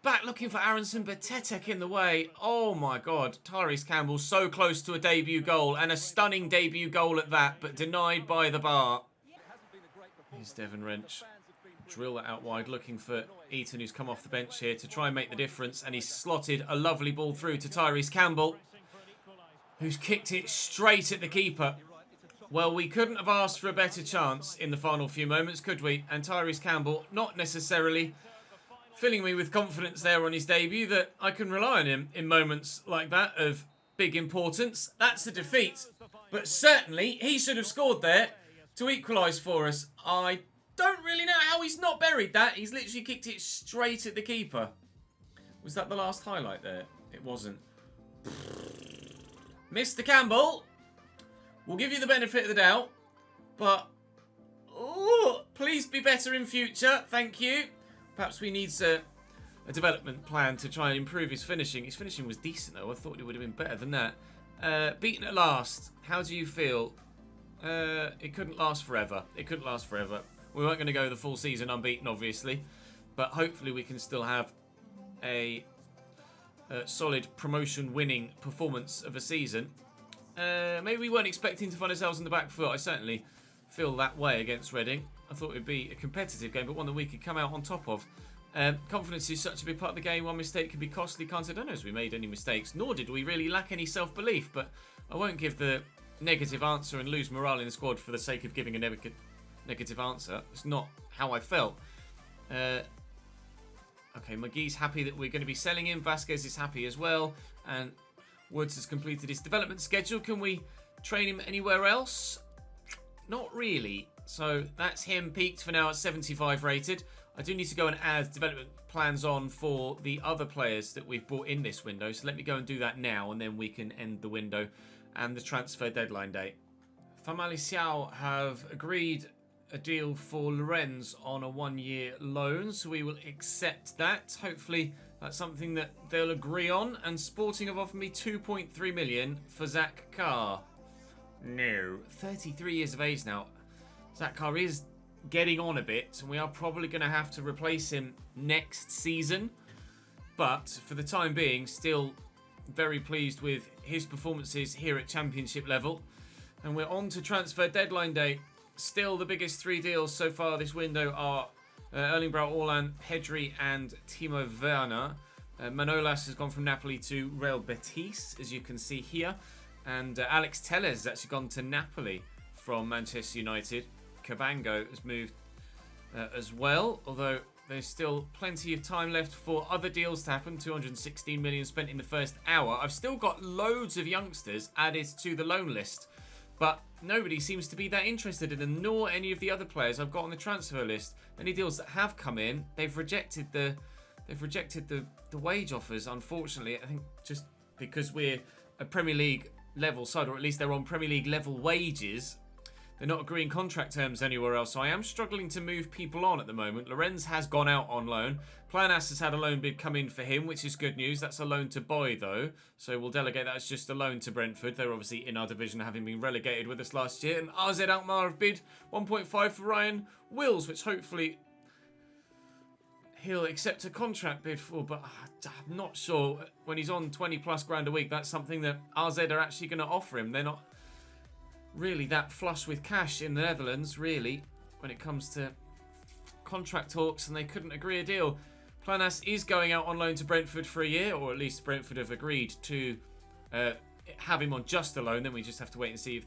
Back looking for Aronson, but Tetek in the way. Oh my god. Tyrese Campbell so close to a debut goal, and a stunning debut goal at that, but denied by the bar. Here's Devon Wrench. Drill that out wide, looking for Eaton, who's come off the bench here to try and make the difference, and he's slotted a lovely ball through to Tyrese Campbell, who's kicked it straight at the keeper. Well, we couldn't have asked for a better chance in the final few moments, could we? And Tyrese Campbell, not necessarily filling me with confidence there on his debut that I can rely on him in moments like that of big importance. That's a defeat, but certainly he should have scored there to equalise for us. I don't really know how he's not buried that. He's literally kicked it straight at the keeper. Was that the last highlight there? It wasn't. Mr. Campbell, we'll give you the benefit of the doubt, but please be better in future. Thank you. Perhaps we need a development plan to try and improve his finishing. His finishing was decent, though. I thought it would have been better than that. Beaten at last. How do you feel? It couldn't last forever. It couldn't last forever. We weren't going to go the full season unbeaten, obviously, but hopefully we can still have a solid promotion-winning performance of a season. Maybe we weren't expecting to find ourselves in the back foot. I certainly feel that way against Reading. I thought it would be a competitive game, but one that we could come out on top of. Confidence is such a big part of the game. One mistake can be costly. Can't say I don't know as we made any mistakes, nor did we really lack any self-belief. But I won't give the negative answer and lose morale in the squad for the sake of giving a negative answer. It's not how I felt. Okay, McGee's happy that we're going to be selling him. Vasquez is happy as well. And Woods has completed his development schedule. Can we train him anywhere else? Not really. So that's him peaked for now at 75 rated. I do need to go and add development plans on for the other players that we've brought in this window. So let me go and do that now, and then we can end the window and the transfer deadline date. Famalixiao have agreed a deal for Lorenz on a 1-year loan, so we will accept that. Hopefully that's something that they'll agree on. And Sporting have offered me 2.3 million for Zach Carr. No. 33 years of age now. Zach Carr is getting on a bit, and we are probably going to have to replace him next season. But for the time being, still very pleased with his performances here at Championship level. And we're on to transfer deadline day. Still the biggest 3 deals so far this window are Erling Braut Haaland, Pedri and Timo Werner. Manolas has gone from Napoli to Real Betis, as you can see here. And Alex Telles has actually gone to Napoli from Manchester United. Cabango has moved as well, although there's still plenty of time left for other deals to happen. 216 million spent in the first hour. I've still got loads of youngsters added to the loan list, but nobody seems to be that interested in them, nor any of the other players I've got on the transfer list. Any deals that have come in, they've rejected the wage offers, unfortunately. I think just because we're a Premier League level side, or at least they're on Premier League level wages, they're not agreeing contract terms anywhere else, so I am struggling to move people on at the moment. Lorenz has gone out on loan. Planas has had a loan bid come in for him, which is good news. That's a loan to buy, though, so we'll delegate that as just a loan to Brentford. They're obviously in our division, having been relegated with us last year. And AZ Alkmaar have bid 1.5 for Ryan Wills, which hopefully he'll accept a contract bid for, but I'm not sure when he's on 20 plus grand a week, that's something that AZ are actually going to offer him. They're not really that flush with cash in the Netherlands, really, when it comes to contract talks, and they couldn't agree a deal. Planas is going out on loan to Brentford for a year, or at least Brentford have agreed to have him on just a loan. Then we just have to wait and see if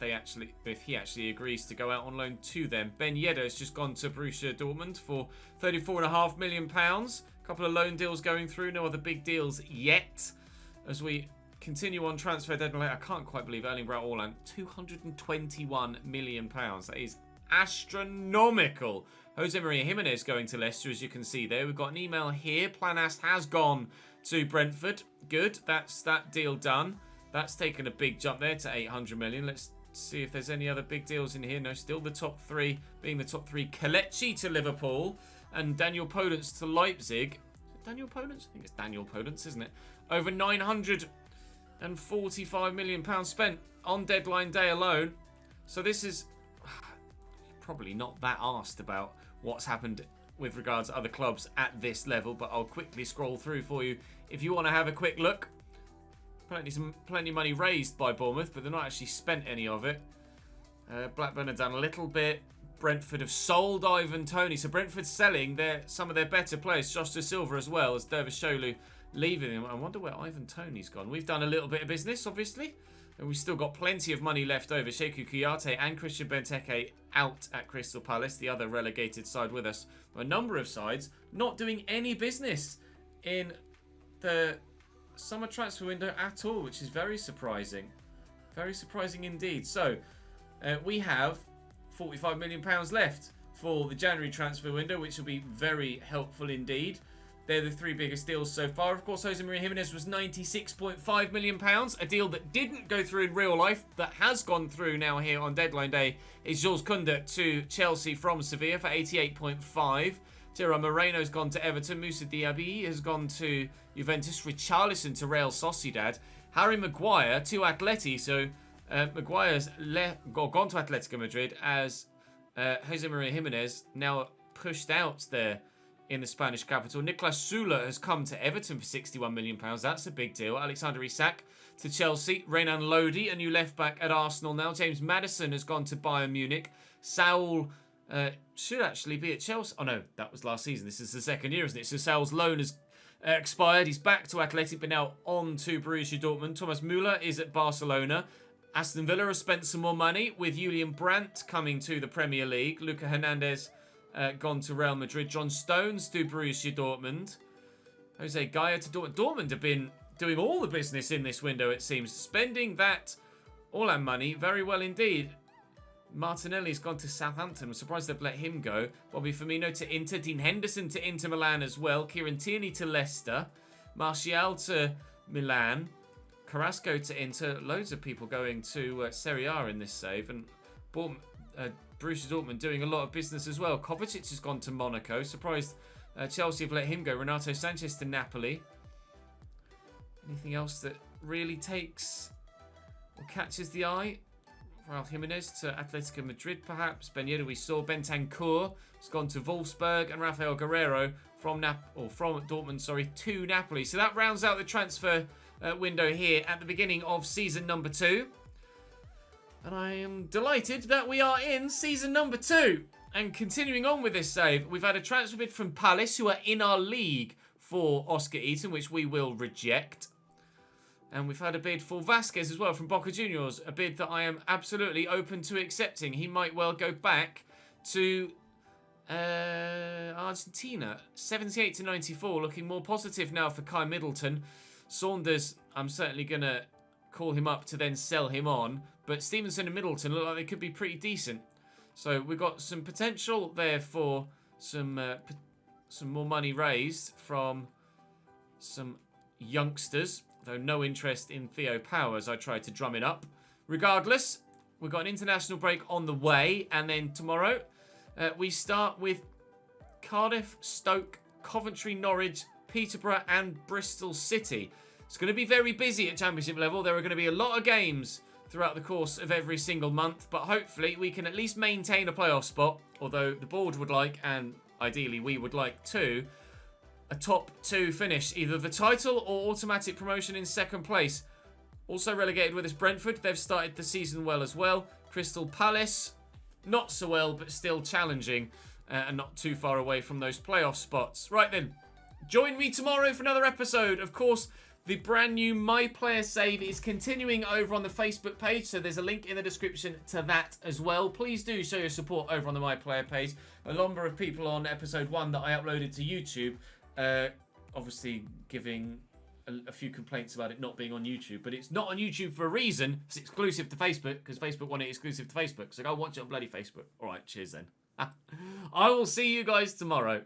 he actually agrees to go out on loan to them. Ben Yedder has just gone to Borussia Dortmund for £34.5 million. A couple of loan deals going through, no other big deals yet. As we continue on transfer deadline, I can't quite believe Erling Braut Haaland, £221 million. That is astronomical. Jose Maria Jimenez going to Leicester, as you can see there. We've got an email here. Planas has gone to Brentford. Good, that's that deal done. That's taken a big jump there to 800 million. Let's see if there's any other big deals in here. No, still the top 3 being the top 3. Kelechi to Liverpool and Daniel Podence to Leipzig. Daniel Podence? I think it's Daniel Podence, isn't it? Over £945 million spent on deadline day alone. So this is probably not that asked about what's happened with regards to other clubs at this level, but I'll quickly scroll through for you if you want to have a quick look. Plenty of money raised by Bournemouth, but they've not actually spent any of it. Blackburn have done a little bit. Brentford have sold Ivan Toney, so Brentford's selling some of their better players. Josh De Silva as well, as Dervishoglu leaving him. I wonder where Ivan Toney's gone. We've done a little bit of business, obviously, and we've still got plenty of money left over. Sheku Kouyaté and Christian Benteke out at Crystal Palace, the other relegated side with us. A number of sides not doing any business in the summer transfer window at all, which is very surprising. Very surprising indeed. So, we have £45 million left for the January transfer window, which will be very helpful indeed. They're the 3 biggest deals so far. Of course, Jose Maria Jimenez was £96.5 million. A deal that didn't go through in real life, that has gone through now here on deadline day, is Jules Koundé to Chelsea from Sevilla for 88.5. Gerard Moreno's gone to Everton. Moussa Diaby has gone to Juventus. Richarlison to Real Sociedad. Harry Maguire to Atleti. So Maguire's gone to Atletico Madrid as Jose Maria Jimenez now pushed out there in the Spanish capital. Niklas Süle has come to Everton for £61 million. That's a big deal. Alexander Isak to Chelsea. Renan Lodi, a new left-back at Arsenal now. James Maddison has gone to Bayern Munich. Saul should actually be at Chelsea. Oh, no, that was last season. This is the second year, isn't it? So Saul's loan has expired. He's back to Athletic, but now on to Borussia Dortmund. Thomas Müller is at Barcelona. Aston Villa has spent some more money with Julian Brandt coming to the Premier League. Luca Hernandez gone to Real Madrid. John Stones to Borussia Dortmund. Jose Gaya to Dortmund. Dortmund have been doing all the business in this window, it seems. Spending that all-out money very well indeed. Martinelli's gone to Southampton. I'm surprised they've let him go. Bobby Firmino to Inter. Dean Henderson to Inter Milan as well. Kieran Tierney to Leicester. Martial to Milan. Carrasco to Inter. Loads of people going to Serie A in this save. And Borussia Dortmund doing a lot of business as well. Kovacic has gone to Monaco. Surprised Chelsea have let him go. Renato Sanchez to Napoli. Anything else that really takes or catches the eye? Raul Jimenez to Atletico Madrid, perhaps. Ben Yedder we saw. Bentancur has gone to Wolfsburg, and Rafael Guerrero from Dortmund, to Napoli. So that rounds out the transfer window here at the beginning of season number 2. And I am delighted that we are in season number 2. And continuing on with this save, we've had a transfer bid from Palace, who are in our league for Oscar Eaton, which we will reject. And we've had a bid for Vasquez as well from Boca Juniors, a bid that I am absolutely open to accepting. He might well go back to Argentina. 78 to 94, looking more positive now for Kai Middleton. Saunders, I'm certainly going to call him up to then sell him on. But Stevenson and Middleton look like they could be pretty decent. So we've got some potential there for some more money raised from some youngsters. Though no interest in Theo Powers, I tried to drum it up. Regardless, we've got an international break on the way. And then tomorrow, we start with Cardiff, Stoke, Coventry, Norwich, Peterborough and Bristol City. It's going to be very busy at Championship level. There are going to be a lot of games throughout the course of every single month. But hopefully, we can at least maintain a playoff spot. Although the board would like, and ideally we would like too, a top 2 finish, either the title or automatic promotion in second place. Also relegated with us Brentford. They've started the season well as well. Crystal Palace, not so well, but still challenging and not too far away from those playoff spots. Right then, join me tomorrow for another episode. Of course, the brand new My Player Save is continuing over on the Facebook page, so there's a link in the description to that as well. Please do show your support over on the My Player page. A number of people on episode 1 that I uploaded to YouTube obviously giving a few complaints about it not being on YouTube, but it's not on YouTube for a reason. It's exclusive to Facebook because Facebook want it exclusive to Facebook, so go watch it on bloody Facebook. Alright, cheers then. I will see you guys tomorrow.